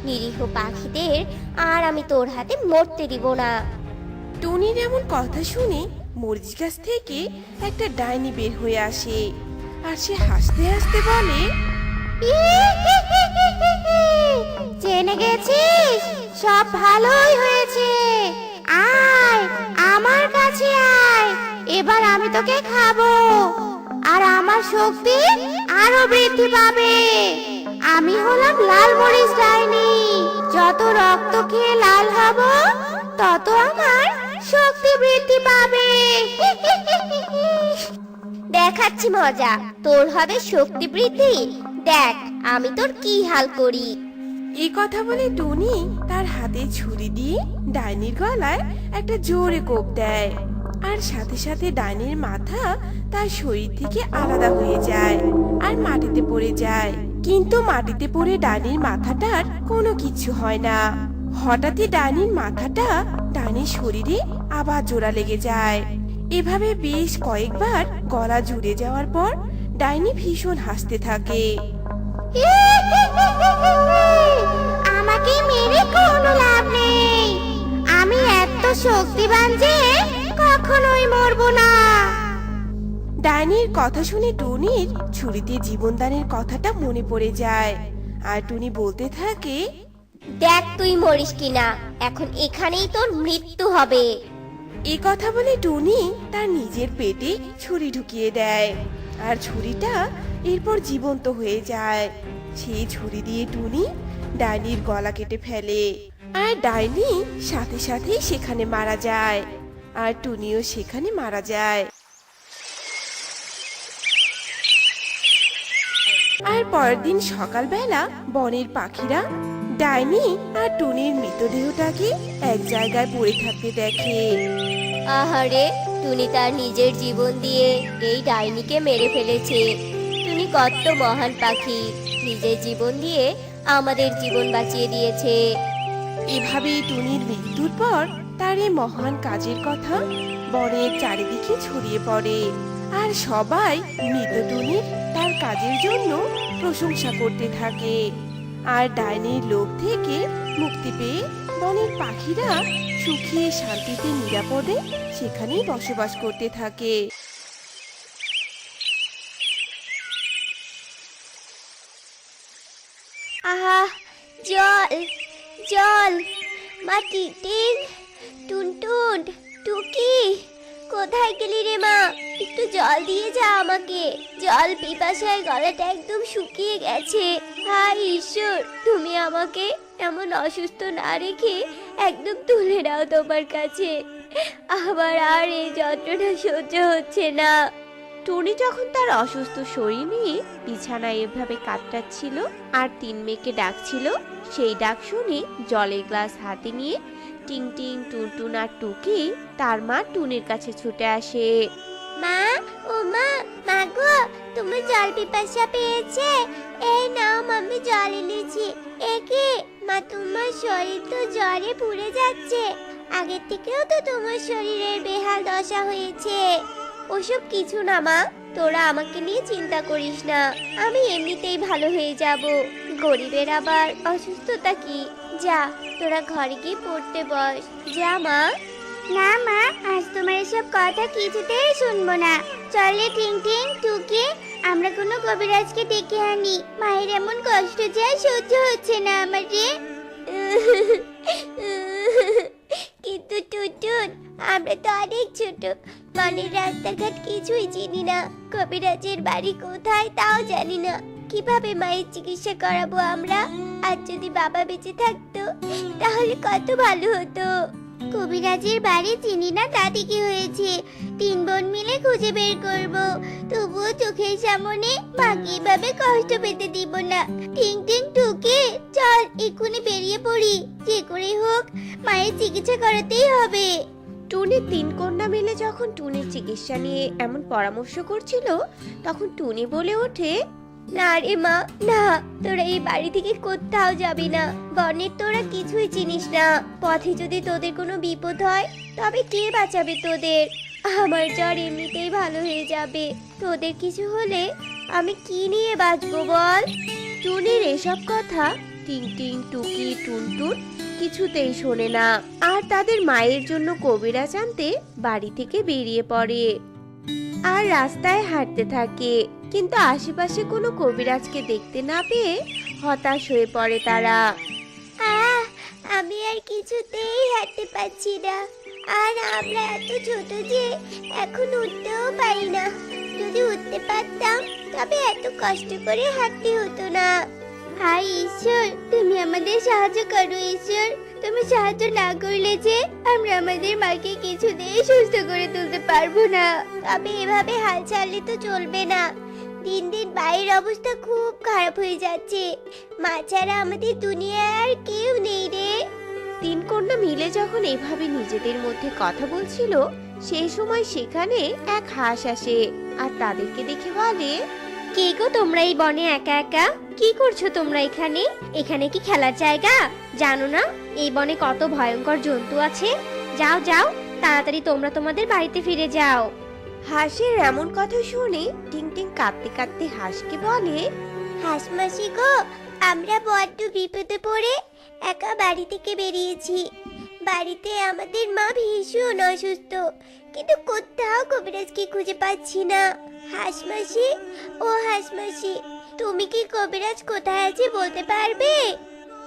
নিরীহ পাখিদের আর আমি তোর হাতে মরতে দিব না। টুনির এমন কথা শুনে মরিচ গাছ থেকে একটা ডাইনি বের হয়ে আসে আর সে হাসতে হাসতে বলে, জেনে গেছিস? সব ভালোই হয়েছে। আয় আমার কাছে আয়, এবার আমি তোকে খাবো। আর আমার শক্তি আরো বৃদ্ধি পাবে। আমি হলাম লাল মরিচ ডাইনি। যত রক্ত খেয়ে লাল হব, তত আমার শক্তি বৃদ্ধি পাবে। দেখাচ্ছি মজা, তোর হবে শক্তি বৃদ্ধি। দেখ আমি তোর কি হাল করি। এই কথা বলে টুনি তার হাতে ছুরি দিয়ে ডাইনির গলায় একটা জোরে কোপ দেয়। আর সাথে সাথে ডাইনির মাথা তার শরীর থেকে আলাদা হয়ে যায় আর মাটিতে পড়ে যায়। কিন্তু মাটিতে পড়ে ডাইনির মাথাটার কোনো কিছু হয় না। হঠাৎই ডাইনির মাথাটা ডাইনির শরীরে আবার জোড়া লেগে যায়। এভাবে বেশ কয়েকবার গলা জুড়ে যাওয়ার পর ডাইনি ভীষণ হাসতে থাকে। আমাকে মেরে কোনো লাভ নেই। আমি এত শক্তিবান যে কখনোই মরবো না। ডাইনির কথা শুনে টুনির ছুরিতে জীবনদানের কথাটা মনে পড়ে যায়। আর টুনি বলতে থাকে, দেখ তুই মরিস কিনা, এখন এখানেই তোর মৃত্যু হবে। এই কথা বলে টুনি তার নিজের পেটে ছুরি ঢুকিয়ে দেয় আর ছুরিটা এরপর জীবন্ত হয়ে যায়। সেই ছুরি দিয়ে টুনি ডাইনির গলা কেটে ফেলে আর ডাইনি সাথে সাথেই সেখানে মারা যায়। আর টুনিও সেখানে মারা যায়। আর পরের দিন সকালবেলা বনের পাখিরা ডাইনি আর টুনির মৃতদেহটাকে এক জায়গায় পড়ে থাকতে দেখে। আহারে, টুনি তার নিজের জীবন দিয়ে এই ডাইনিকে মেরে ফেলেছে। টুনি কত মহান পাখি, নিজের জীবন দিয়ে আমাদের জীবন বাঁচিয়ে দিয়েছে। এভাবেই টুনির মৃত্যুর পর তার এই মহান কাজের কথা বনের চারিদিকে ছড়িয়ে পড়ে আর সবাই মৃত টুনির তার কাজের জন্য প্রশংসা করতে থাকে। আর ডাইনির লোভ থেকে মুক্তি পেয়ে বনের পাখিরা সুখে শান্তিতে নিরাপদে সেখানেই বসবাস করতে থাকে। আহা, জল জল। মা টিকটিক, টুনটুন, টুকি, কোথায় গেলি রে মা? একটু জল দিয়ে যা আমাকে। জল পিপাসায় গলাটা একদম শুকিয়ে গেছে। হায় ঈশ্বর, তুমি আমাকে এমন অসুস্থ না রেখে একদম তুলে নাও তোমার কাছে। আবার আর এই যন্ত্রণা সহ্য হচ্ছে না। টুনি যখন তার অসুস্থ শরীর নিয়ে বিছানায় এভাবে কাতরাচ্ছিল আর তিন মেয়েকে ডাকছিল, সেই ডাক শুনে জলের গ্লাস হাতে নিয়ে টিং টিং, টুনটুন আর টুকি তার মা টুনির কাছে ছুটে আসে। মা, ও মা, মা গো, তোমার জল পিপাসা পেয়েছে? এই নাও মাম্মি জল এনেছি। একে মা, তোমার শরীর তো জ্বরে পুড়ে যাচ্ছে। আগের থেকেও তো তোমার শরীরের বেহাল দশা হয়েছে। ওসব কিছু না মা, তোরা আমাকে নিয়ে চিন্তা করিস না, আমি এমনিতেই ভালো হয়ে যাব। গরিবের আবার অসুস্থতা কি? যা, তোরা ঘরে গিয়ে পড়তে বস। যা মা। না মা, আজ তোমার এসব কথা কিছুতেই শুনবো না। চলে টিং টিং, টুকি, আমরা কোনো কবিরাজকে ডেকে আনি। মায়ের এমন কষ্ট যে আর সহ্য হচ্ছে না আমার রে। কিন্তু টুটুন, আমরা তো অনেক ছোট, মানে রাস্তাঘাট কিছুই চিনি না, কবিরাজের বাড়ি কোথায় তাও জানি না। কিভাবে মায়ের চিকিৎসা করাবো আমরা? আর যদি বাবা বেঁচে থাকতো তাহলে কত ভালো হতো। কবিরাজের বাড়ি চিনি না তাতে কি হয়েছে, 3 বোন মিলে খুঁজে বের করব। তবুও চোখের সামনে মাকে এভাবে কষ্ট পেতে দিব না। টিং টিং, টুকি, চল এক্ষুনি বেরিয়ে পড়ি। যে করে হোক মায়ের চিকিৎসা করাতেই হবে। টুনির 3 কন্যা মিলে যখন টুনির চিকিৎসা নিয়ে এমন পরামর্শ করছিল, তখন টুনি বলে ওঠে, না রে মা, না, তোরা এই বাড়ি থেকে কোথাও যাবি না। বনের তোরা কিছুই চিনিস না। পথে যদি তোদের কোনো বিপদ হয় তবে কে বাঁচাবে তোদের? আমার জ্বর এমনিতেই ভালো হয়ে যাবে, তোদের কিছু হলে আমি কি নিয়ে বাঁচবো বল? টুনির এসব কথা টিং টিং, টুকি, টুনটুন কিছুতেই শোনে না, আর তাদের মায়ের জন্য কবিরাজ আনতে বাড়ি থেকে বেরিয়ে পড়ে আর রাস্তায় হাঁটতে থাকে। কিন্তু আশেপাশে কোনো কবিরাজকে দেখতে না পেয়ে হতাশ হয়ে পড়ে তারা। আমি আর কিছুতেই হাঁটতে পারছি না। আর আমরা এত ছোট যে এখন উঠতেও পারি না। যদি উঠতে পারতাম তবে এত কষ্ট করে হাঁটতে হতো না। হায় ঈশ্বর, তুমি আমাদের সাহায্য করো ঈশ্বর। তুমি সাহায্য না করলে যে আমরা আমাদের মাকে কিছুতেই সুস্থ করে তুলতে পারবো না। তবে এভাবে হাল ছাড়লে তো চলবে না। দিন দিন বাইরের অবস্থা খুব খারাপ হয়ে যাচ্ছে। মা ছাড়া আমাদের দুনিয়ায় আর কেউ নেই রে। 3 কন্যা মিলে যখন এভাবে নিজেদের মধ্যে কথা বলছিল, সেই সময় সেখানে এক হাঁস আসে আর তাদেরকে দেখে বলে, কে গো তোমরা এই বনে একা একা? কি করছো তোমরা এখানে? এখানে কি খেলার জায়গা? জানো না এই বনে কত ভয়ঙ্কর জন্তু আছে? যাও যাও, তাড়াতাড়ি তোমরা তোমাদের বাড়িতে ফিরে যাও। হাঁসের এমন কথা শুনে টিং টিং কাঁদতে কাঁদতে হাঁসকে বলে, হাঁস মাসি গো, আমরা বড্ড বিপদে পড়ে একা বাড়ি থেকে বেরিয়েছি। বাড়িতে আমাদের মা ভীষণ অসুস্থ, কিন্তু কোথাও কবিরাজকে খুঁজে পাচ্ছি না। হাঁস মাসি, ও হাঁস মাসি, তুমি কি কবিরাজ কোথায় আছে বলতে পারবে?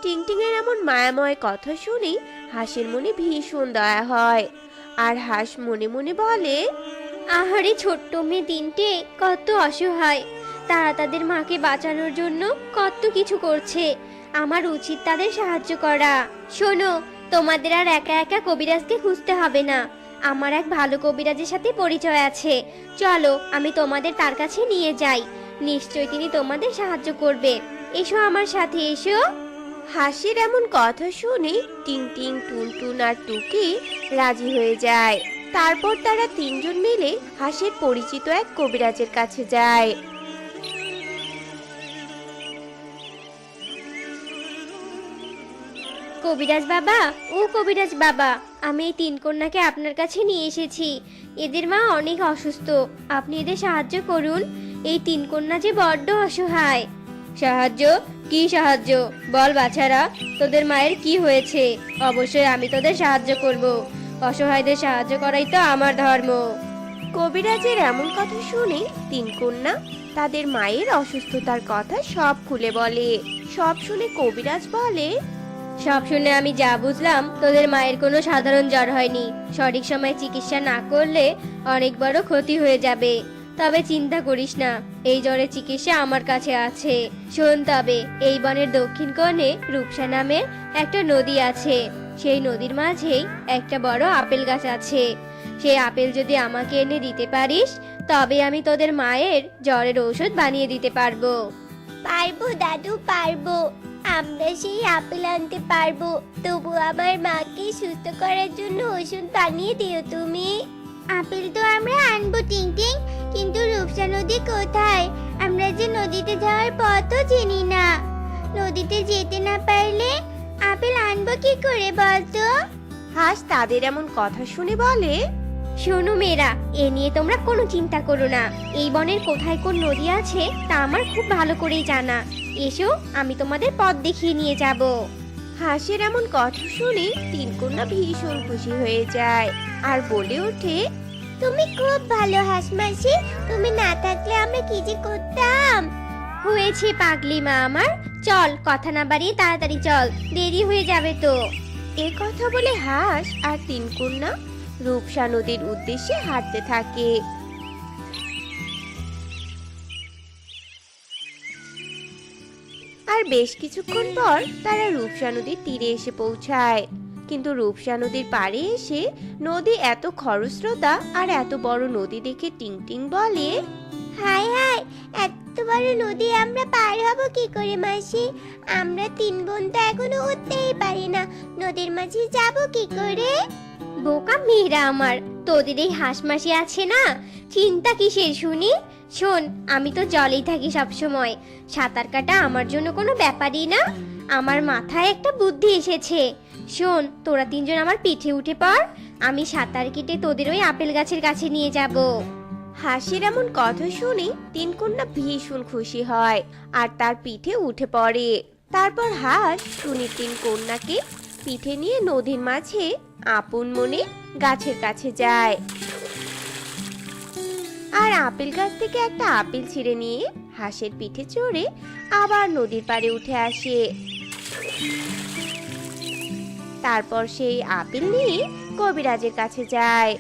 টিং টিং এর এমন মায়াময় কথা শুনে হাঁসের মনে ভীষণ দয়া হয়, আর হাঁস মনে মনে বলে, আহারে ছোট্ট মেয়ে দিনটে কত অসহায়, তারা তাদের মাকে বাঁচানোর জন্য কত কিছু করছে। আমার উচিত তাদের সাহায্য করা। শোনো, তোমাদের আর একা একা কবিরাজকে খুঁজতে হবে না। আমার এক ভালো কবিরাজের সাথে পরিচয় আছে, চলো আমি তোমাদের তার কাছে নিয়ে যাই। নিশ্চয়ই তিনি তোমাদের সাহায্য করবে। এসো আমার সাথে, এসো। হাঁসের এমন কথা শুনে টিং টিং, টুনটুন আর টুকি রাজি হয়ে যায়। তারপর তারা 3 জন মিলে হাঁসের পরিচিত এক কবিরাজের কাছে যায়। কবিরাজ বাবা, ও কবিরাজ বাবা, আমি এই 3 কন্যাকে আপনার কাছে নিয়ে এসেছি। এদের মা অনেক অসুস্থ, আপনি এদের সাহায্য করুন। এই 3 কন্যা যে বড্ড অসহায়। সাহায্য? কি সাহায্য বল বাছারা, তোদের মায়ের কি হয়েছে? অবশ্যই আমি তোদের সাহায্য করব। অসহায়দের সাহায্য করাই তো আমার ধর্ম। কবিরাজের এমন কথা শুনে 3 কন্যা তাদের মায়ের অসুস্থতার কথা সব খুলে বলে। সব শুনে কবিরাজ বলে, সব শুনে আমি যা বুঝলাম, তোদের মায়ের কোনো সাধারণ জ্বর হয়নি। সঠিক সময়ে চিকিৎসা না করলে অনেক বড় ক্ষতি হয়ে যাবে। তবে চিন্তা করিস না, এই জ্বরের চিকিৎসা আমার কাছে আছে। শোন তবে, এই বনের দক্ষিণ কোণে রূপসা নামের একটা নদী আছে। সেই নদীর মাঝেই একটা বড় আপেল গাছ আছে। সেই আপেল যদি আমাকে এনে দিতে পারিস, তবে আমি তোদের মায়ের জ্বরের ঔষধ বানিয়ে দিতে পারবো। পারবো দাদু, পারবো। আমরা সেই আপেল আনতে পারবো। তবু আমার মাকে সুস্থ করার জন্য ওষুধ বানিয়ে দিও তুমি। আপেল তো আমরা আনবো টিং টিং, কিন্তু রূপসা নদী কোথায়? আমরা যে নদীতে যাওয়ার পথও চিনি না। নদীতে যেতে না পারলে আপেল আনবো কি করে বলতো? হাঁস তাদের এমন কথা শুনে বলে, শোনো মেয়েরা, এ নিয়ে তোমরা কোনো চিন্তা করো না। এই বনের কোথায় কোন নদী আছে তা আমার খুব ভালো করেই জানা। এসো, আমি তোমাদের পথ দেখিয়ে নিয়ে যাব। হাঁসের এমন কথা শুনে তিন কন্যা ভীষণ খুশি হয়ে যায় আর বলে ওঠে, তুমি খুব ভালো হাঁস মাসি। তুমি না থাকলে আমরা কি যে করতাম। হয়েছে পাগলি মা আমার, চল কথা না বাড়িয়ে তাড়াতাড়ি চল, দেরি হয়ে যাবে তো। এ কথা বলে হাঁস আর তিন কন্যা রূপসা নদীর উদ্দেশ্যে হাঁটতে থাকে। আর বেশ কিছুক্ষণ পর তারা রূপসা নদীর তীরে এসে পৌঁছায়। কিন্তু রূপসা নদীর পাড়ে এসে নদী এত খরস্রোতা আর এত বড় নদী দেখে টিং টিং বলে, হায় হায়, এত বড় নদী আমরা পার হব কি করে মাসি? আমরা তিন বোন তো এখনো উঠতেই পারি না, নদীর মাঝে যাব কি করে? বোকা মেয়েরা আমার, তোদের এই হাঁস মাসি আছে না, চিন্তা কিসের শুনি। শোন, আমি তো জলেই থাকি সব সময়। সাঁতার কাটা আমার জন্য কোনো ব্যাপারই না। আমার মাথায় একটা বুদ্ধি এসেছে। শোন, তোরা তিনজন আমার পিঠে উঠে পড়, আমি সাঁতার কেটে তোদের ওই আপেল গাছের কাছে নিয়ে যাব। হাসির এমন কথা শুনে তিন কন্যা ভীষণ খুশি হয় আর তার পিঠে উঠে পড়ে। তারপর হাঁস টুনির তিন কন্যাকে পিঠে নিয়ে নদীর মাঝে আপন মনে গাছের কাছে যায় আর আপেল গাছ থেকে একটা আপেল ছিঁড়ে নিয়ে হাঁসের পিঠে চড়ে আবার নদীর পাড়ে উঠে আসে। তারপর সেই আপেল নিয়ে কবিরাজের কাছে যায়।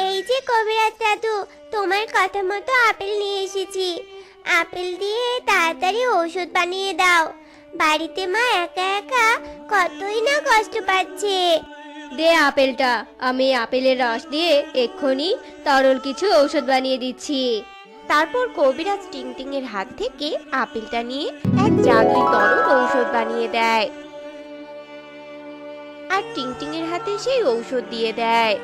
এই যে কবিরাজ দাদু, তোমার কথা মতো আপেল নিয়ে এসেছি। আপেল দিয়ে তাড়াতাড়ি ঔষধ বানিয়ে দাও। বাড়িতে মা একা একা কতই না কষ্ট পাচ্ছে। দে আপেলটা, আমি আপেলের রস দিয়ে এক্ষুনি তরল কিছু ঔষধ বানিয়ে দিচ্ছি। তারপর কবিরাজ টিংটিং এর হাত থেকে আপেলটা নিয়ে এক জাদুই তরল ঔষধ বানিয়ে দেয় আর টিংটিং এর হাতে সেই ঔষধ দিয়ে দেয়।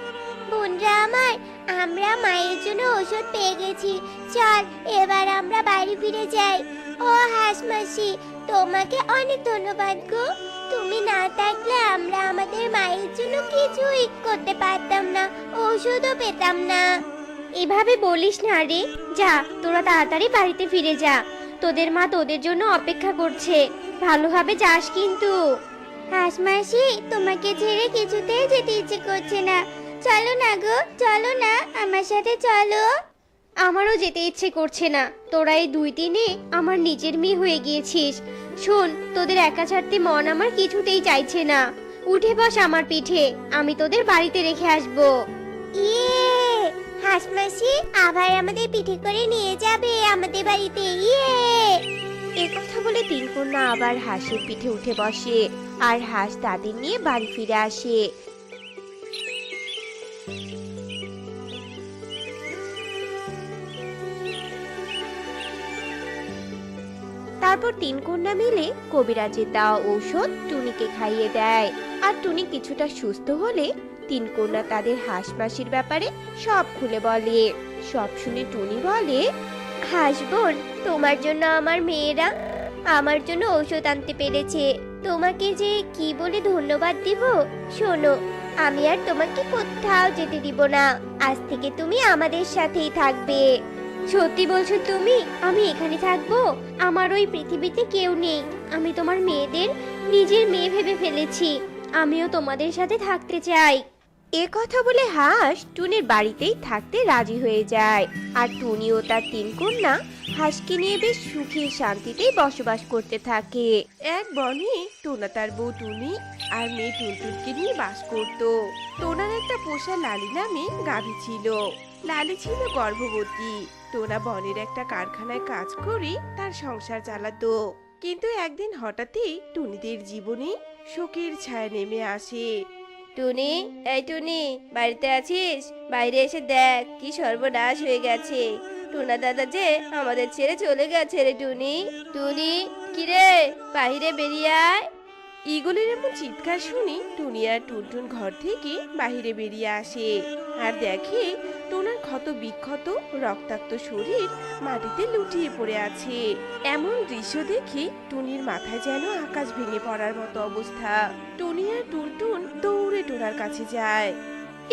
বোনরা আমার, আমরা মায়ের জন্য ওষুধ পেয়ে গেছি। চল এবার আমরা বাড়ি ফিরে যাই। ও হাঁস মাসি, তোমাকে অনেক ধন্যবাদ গো। তুমি না থাকলে আমরা আমাদের মায়ের জন্য কিছুই করতে পারতাম না, ওষুধও পেতাম না। এভাবে বলিস না রে, যা তোরা তাড়াতাড়ি বাড়িতে ফিরে যা। তোদের মা তোদের জন্য অপেক্ষা করছে, ভালোভাবে যাস কিন্তু। হাঁস মাসি, তোমাকে ছেড়ে কিছুতেই যেতে ইচ্ছে করছে না। চলো না গো, চলো না, আমার সাথে চলো। আমারও যেতে ইচ্ছে করছে না। তোরা এই 2 দিনে আমার নিজের মেয়ে হয়ে গিয়েছিস। শোন, তোদের একা ছাড়তে মন আমার কিছুতেই চাইছে না। উঠে বস আমার পিঠে, আমি তোদের বাড়িতে রেখে আসবো। ইয়ে, হাঁস মাসি আবার আমাদের পিঠে করে নিয়ে যাবে আমাদের বাড়িতে। ইয়ে। এ কথা বলে তিন কন্যা আবার হাঁসের পিঠে উঠে বসে আর হাঁস তাদের নিয়ে বাড়ি ফিরে আসে। তারপর তিন কন্যা মিলে কবিরাজের দেওয়া ঔষধ টুনিকে খাইয়ে দেয় আর টুনি কিছুটা সুস্থ হলে তিন কন্যা তাদের হাঁস মাসির ব্যাপারে সব খুলে বলে। সব শুনে টুনি বলে, হাঁস বোন, তোমার জন্য আমার মেয়েরা আমার জন্য ঔষধ আনতে পেরেছে। তোমাকে যে কি বলে ধন্যবাদ দিব। শোনো, আমি আর তোমাকে কোথাও যেতে দিব না। আজ থেকে তুমি আমাদের সাথেই থাকবে। সত্যি বলছো তুমি? আমি এখানে থাকবো? আমার ওই পৃথিবীতে কেউ নেই। আমি তোমার মেয়েদের নিজের মেয়ে ভেবে ফেলেছি। আমিও তোমাদের সাথে থাকতে চাই। এ কথা বলে হাঁস টুনির বাড়িতেই থাকতে রাজি হয়ে যায়। আর টুনি ও তার 3 কন্যা হাঁসকে নিয়ে বেশ সুখে শান্তিতেই বসবাস করতে থাকে। এক বনে টোনা তার বউ টুনি আর মেয়ে টুনটুনকে নিয়ে বাস করত। টোনার একটা পোষা লালি নামে গাভী ছিল। লালি ছিল গর্ভবতী। টোনা বনের একটা কারখানায় কাজ করে তার সংসার চালাতো। কিন্তু একদিন হঠাৎই টুনিদের জীবনে শোকের ছায়া নেমে আসে। টুনি, এই টুনি, বাড়িতে আছিস? বাইরে এসে দেখ কি সর্বনাশ হয়ে গেছে। টুনা দাদা যে আমাদের ছেড়ে চলে গেছে রে টুনি। টুনি, কিরে, বাইরে বেরিয়ে আয়। ঈগলের এমন চিৎকার শুনে টুনি আর টুনটুন ঘর থেকে বাহিরে বেরিয়ে আসে আর দেখে টোনার ক্ষত বিক্ষত রক্তাক্ত শরীর মাটিতে লুটিয়ে পড়ে আছে। এমন দৃশ্য দেখে টুনির মাথায় যেন আকাশ ভেঙে পড়ার মতো অবস্থা। টুনি আর টুনটুন দৌড়ে টোনার কাছে যায়।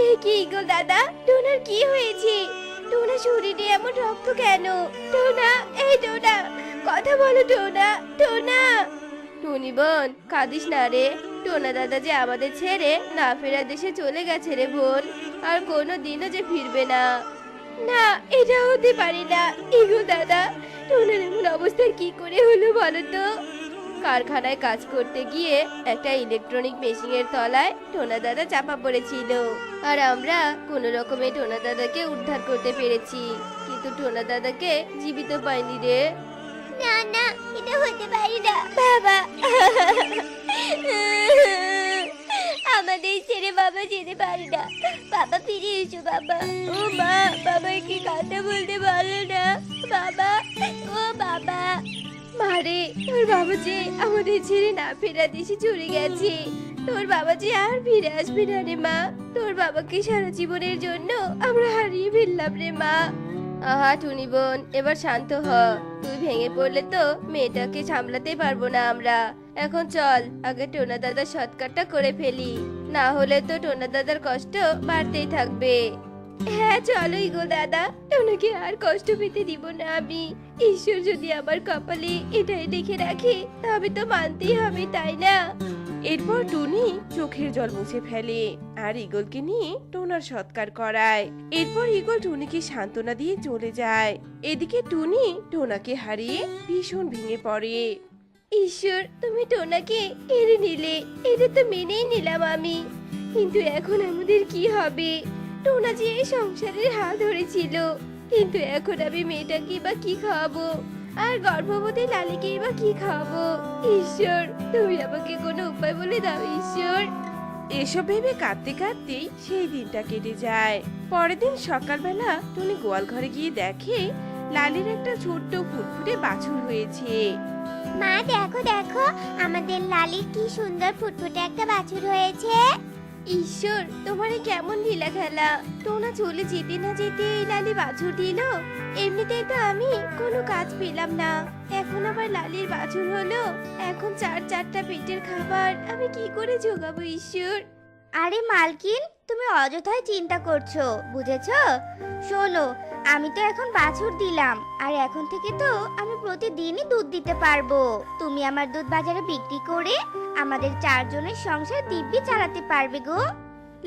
এ কি ঈগল দাদা, টোনার কি হয়েছে? টোনা শরীরে এমন রক্ত কেন? টোনা, এই টোনা, কথা বলো টোনা, টোনা। টুনি বোন, কাঁদিস না রে। টোনা দাদা যে আমাদের ছেড়ে না ফেরা দেশে চলে গেছে রে বোন, আর কোনো দিনও যে ফিরবে না। না, এটা হতে পারে না। ঈগল দাদা, টোনার এমন অবস্থা কি করে হলো বলো তো? কারখানায় কাজ করতে গিয়ে একটা ইলেকট্রনিক মেশিনের তলায় টোনা দাদা চাপা পড়েছিল, আর আমরা কোনো রকমে টোনা দাদাকে উদ্ধার করতে পেরেছি, কিন্তু টোনা দাদাকে জীবিত পাইনি রে। না না, এটা হতে পারে না। বাবা, আমাদের ছেড়ে বাবা যেতে পারে না। বাবা ফিরে এসো বাবা। ও মা, বাবা কি কথা বলতে পারলো না? বাবা, ও বাবা। মারে, তোর বাবা যে আমাদের ছেড়ে না ফেরা দেশে চলে গেছে। তোর বাবা যে আর ফিরে আসবে না রে মা। তোর বাবাকে সারা জীবনের জন্য আমরা হারিয়ে ফেললাম রে মা। আহা টুনি বোন, এবার শান্ত হ। তুই ভেঙে পড়লে তো মেয়েটাকে সামলাতে পারবো না আমরা। এখন চল আগে টোনা দাদার সৎকারটা করে ফেলি, না হলে তো টোনা দাদার কষ্ট বাড়তেই থাকবে। হ্যাঁ চলো ঈগল দাদা, টোনাকে আর কষ্ট পেতে দিব না আমি। ঈশ্বর যদি আমার কপালে এটাই লিখে রাখে তবে তো মানতেই হবে, তাই না? এরপর টুনি চোখের জল মুছে ফেলে আর ঈগলকে নিয়ে টোনার সৎকার করায়। এরপর ঈগল টুনিকে সান্ত্বনা দিয়ে চলে যায়। এদিকে টুনি টোনাকে হারিয়ে ভীষণ ভেঙে পড়ে। ঈশ্বর, তুমি টোনাকে কেড়ে নিলে, এটা তো মেনেই নিলাম আমি, কিন্তু এখন আমাদের কি হবে? টোনা যে এই সংসারের হাল ধরেছিল, কিন্তু এখন আমি মেয়েটাকে বা কি খাওয়াবো, আর গর্ভবতী লালিকে বা কি খাওয়াবো? ঈশ্বর, তুমি আমাকে কোনো উপায় বলে দাও ঈশ্বর। এসব ভেবে কাঁদতে কাঁদতেই সেই দিনটা কেটে যায়। পরের দিন সকালবেলা টুনি গোয়াল ঘরে গিয়ে দেখে লালির একটা ছোট্ট ফুটফুটে বাছুর হয়েছে। মা দেখো দেখো, আমাদের লালির কি সুন্দর ফুটফুটে একটা বাছুর হয়েছে। ঈশ্বর, তোমার কেমন লীলা খেলা! টোনা চলে যেতে না যেতে এই লালি বাছুর দিল। এমনিতেই তো আমি কোনো কাজ পেলাম না, এখন আবার লালির বাছুর হলো। এখন চারটা পেটের খাবার আমি কি করে জোগাবো ঈশ্বর? আরে মালকিন, তুমি অযথাই চিন্তা করছো, বুঝেছো? শোনো, আমি তো এখন বাছুর দিলাম, আর এখন থেকে তো আমি প্রতিদিনই দুধ দিতে পারবো। তুমি আমার দুধ বাজারে বিক্রি করে আমাদের 4 জনের সংসার দিব্যি চালাতে পারবে গো।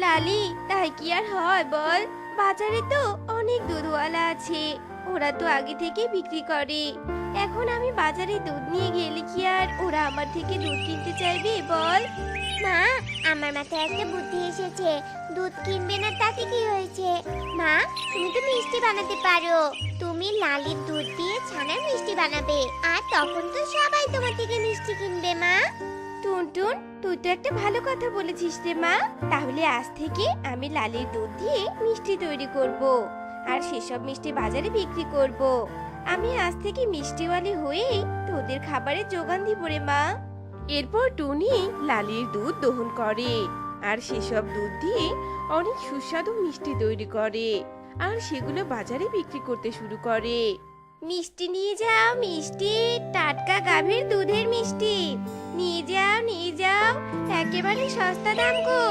লালি, তাই কি আর হয় বল? বাজারে তো অনেক দুধওয়ালা আছে, ওরা তো আগে থেকে বিক্রি করে। এখন আমি বাজারে দুধ নিয়ে গেলে কি আর ওরা আমার থেকে দুধ কিনতে চাইবে বল? মা, আমার মাথায় একটা বুদ্ধি এসেছে। দুধ কিনবে না তাতে কি হয়েছে? মা, তুমি তো মিষ্টি বানাতে পারো। তুমি লালির দুধ দিয়ে ছানার মিষ্টি বানাবে, আর তখন তো সবাই তোমার থেকে মিষ্টি কিনবে। মা, টুনটুন, তুই তো একটা ভালো কথা বলেছিস রে মা। তাহলে আজ থেকে আমি লালির দুধ দিয়ে মিষ্টি তৈরি করব, আর সেসব মিষ্টি বাজারে বিক্রি করব। আমি আজ থেকে মিষ্টিওয়ালি হয়েই তোদের খাবারের যোগান দিব রে মা। এরপর টুনি লালির দুধ দহন করে আর সেসব দুধ দিয়ে অনেক সুস্বাদু মিষ্টি তৈরি করে, আর সেগুলো বাজারে বিক্রি করতে শুরু করে। মিষ্টি নিয়ে যাও, মিষ্টি, টাটকা গাভীর দুধের মিষ্টি নিয়ে যাও, নিয়ে যাও, একেবারে সস্তা দাম গো,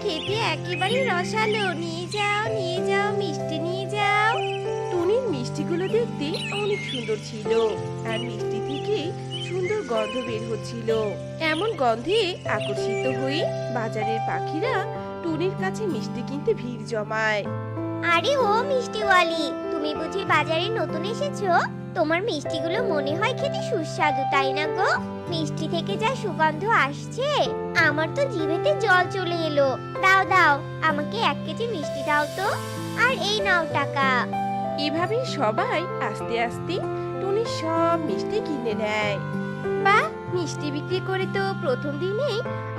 খেতে একেবারে রসালো। নিয়ে যাও, নিয়ে যাও, মিষ্টি নিয়ে যাও। টুনির মিষ্টিগুলো দেখতে অনেক সুন্দর ছিল, আর মিষ্টি থেকে সুন্দর গন্ধ বের হচ্ছিল। এমন গন্ধে আকর্ষিত হয়ে বাজারের পাখিরা টুনির কাছে মিষ্টি কিনতে ভিড় জমায়। আরে ও মিষ্টিওয়ালি, তুমি বুঝি বাজারে নতুন এসেছো? তোমার মিষ্টিগুলো মনে হয় খেতে সুস্বাদু, তাই না গো? মিষ্টি থেকে যা সুগন্ধ আসছে, আমার তো জিভেতে জল চলে এলো। দাও দাও, আমাকে 1 কেজি মিষ্টি দাও তো। আর এই নাও টাকা। এভাবেই সবাই আস্তে আস্তে টুনির সব মিষ্টি কিনে নেয়। বাহ, মিষ্টি বিক্রি করে তো প্রথম দিনেই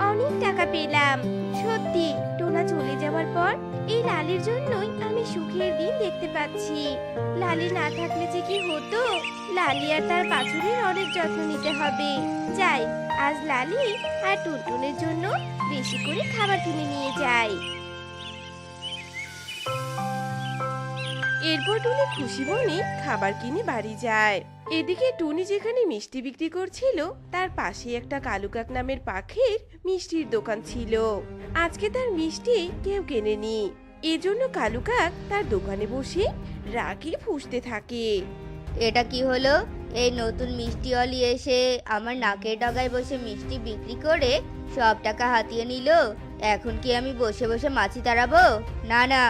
অনেক টাকা পেলাম। সত্যি, টোনা চলে যাওয়ার পর এই লালির জন্যই আমি সুখের দিন দেখতে পাচ্ছি। লালি না থাকলে যে কি হতো। লালি আর তার বাছুরের অনেক যত্ন নিতে হবে। যাই, আজ লালি আর টুনটুনের জন্য বেশি করে খাবার কিনে নিয়ে যাই। এরপর টুনি খুশি মনে খাবার কিনে বাড়ি যায়। এদিকে টুনি যেখানে মিষ্টি বিক্রি করছিল তার পাশে একটা কালুকাক নামের পাখির মিষ্টির দোকান ছিল। আজকে তার মিষ্টি কেউ কেনেনি, এজন্য কালুকাক তার দোকানে বসে রাগে ফুঁসতে থাকে। এটা কি হলো? এই নতুন মিষ্টিওয়ালি এসে আমার নাকের ডগায় বসে মিষ্টি বিক্রি করে সব টাকা হাতিয়ে নিল। এখন কি আমি বসে বসে মাছি তাড়াবো? না না,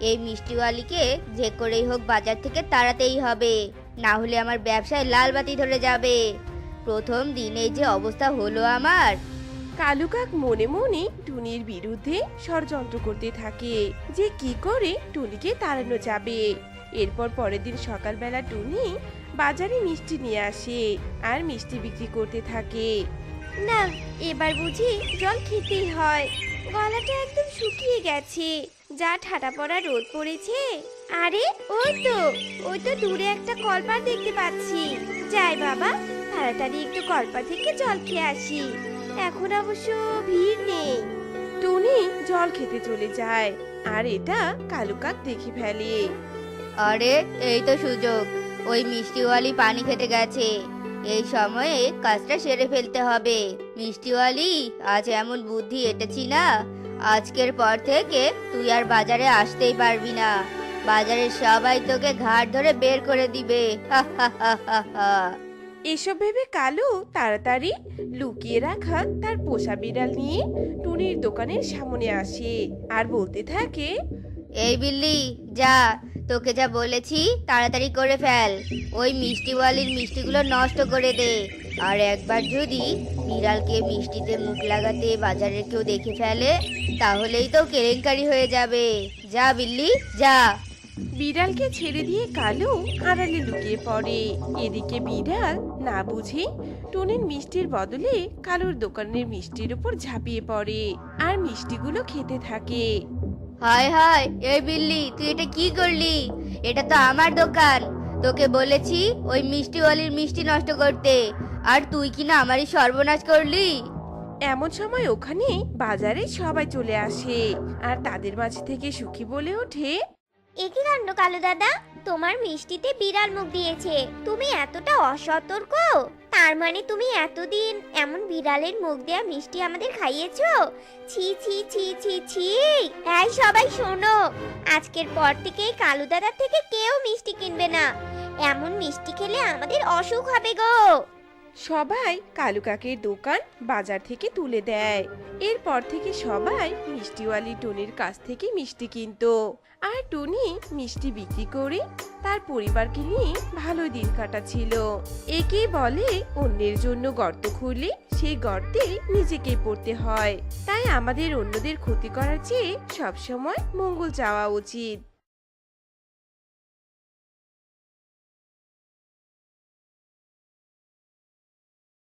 এই মিষ্টিওয়ালিকে যে করেই হোক বাজার থেকে তাড়াতেই হবে, না হলে আমার ব্যবসায় লাল বাতি ধরে যাবে। প্রথম দিনেই যে অবস্থা হলো আমার। কালুকাক মনে মনে টুনির বিরুদ্ধে ষড়যন্ত্র করতে থাকে যে কি করে টুনিকে তাড়ানো যাবে। এরপর পরের দিন সকালবেলা টুনি বাজারে মিষ্টি নিয়ে আসে আর মিষ্টি বিক্রি করতে থাকে। না, এবার বুঝি জল খেতেই হয়। গলাটা একদম শুকিয়ে গেছে, যা ঠাটা পড়া রোদ পড়েছে। আরে ওই তো দূরে একটা কলপার দেখতে পাচ্ছি। যাই বাবা, তাড়াতাড়ি একটু কলপার থেকে জল খেয়ে আসি। এখন অবশ্য ভিড় নেই। টুনি জল খেতে চলে যায় আর এটা কালুকাক দেখে ফেলে। আরে এই তো সুযোগ, ওই মিষ্টিওয়ালি পানি খেতে গেছে। এই সময়ে কাজটা সেরে ফেলতে হবে। মিষ্টিওয়ালি, আজ এমন বুদ্ধি এঁটেছি না, আজকের পর থেকে তুই আর বাজারে আসতেই পারবি না। বাজারের সবাই তোকে ঘাট ধরে বের করে দিবে। হা হা হা হা হা। এসব ভেবে কালু তাড়াতাড়ি লুকিয়ে রাখা তার পোষা বিড়াল নিয়ে টুনির দোকানের সামনে আসে আর বলতে থাকে, এই বিল্লি, যা, তোকে যা বলেছি তাড়াতাড়ি করে ফেল। ওই মিষ্টিওয়ালির মিষ্টিগুলো নষ্ট করে দে। আর একবার যদি বিড়ালকে মিষ্টিতে মুখ লাগাতে বাজারের কেউ দেখে ফেলে, তাহলেই তো কেলেঙ্কারি হয়ে যাবে। যা বিল্লি, যা। বিড়ালকে ছেড়ে দিয়ে কালু আড়ালে লুকিয়ে পড়ে। এদিকে বিড়াল না বুঝে টুনির মিষ্টির বদলে কালুর দোকানের মিষ্টির উপর ঝাঁপিয়ে পড়ে আর মিষ্টিগুলো খেতে থাকে। হায় হায়, এই বিল্লি, তুই এটা কি করলি? এটা তো আমার দোকান। তোকে বলেছি ওই মিষ্টিওয়ালির মিষ্টি নষ্ট করতে, আর তুই কিনা আমারই সর্বনাশ করলি। এমন সময় ওখানে বাজারে সবাই চলে আসে আর তাদের মাঝে থেকে সুখী বলে ওঠে, একই কাণ্ড কালু দাদা, তোমার মিষ্টিতে বিড়াল মুখ দিয়েছে। তুমি এতটা অসতর্ক? তার মানে তুমি এতদিন এমন বিড়ালের মুখ দেয়া মিষ্টি আমাদের খাইয়েছো? ছি ছি ছি ছি ছি। এই সবাই শোনো, আজকের পর থেকে কালু দাদার থেকে কেউ মিষ্টি কিনবে না। এমন মিষ্টি খেলে আমাদের অসুখ হবে গো। সবাই কালু কাকের দোকান বাজার থেকে তুলে দেয়। এরপর থেকে সবাই মিষ্টিওয়ালি টুনির কাছ থেকে মিষ্টি কিনতো আর টুনি মিষ্টি বিক্রি করে তার পরিবারকে নিয়ে ভালো দিন কাটাচ্ছিল। একে বলে অন্যের জন্য গর্ত খুঁড়লে সেই গর্তে নিজেকে পড়তে হয়। তাই আমাদের অন্যদের ক্ষতি করার চেয়ে সবসময় মঙ্গল চাওয়া উচিত।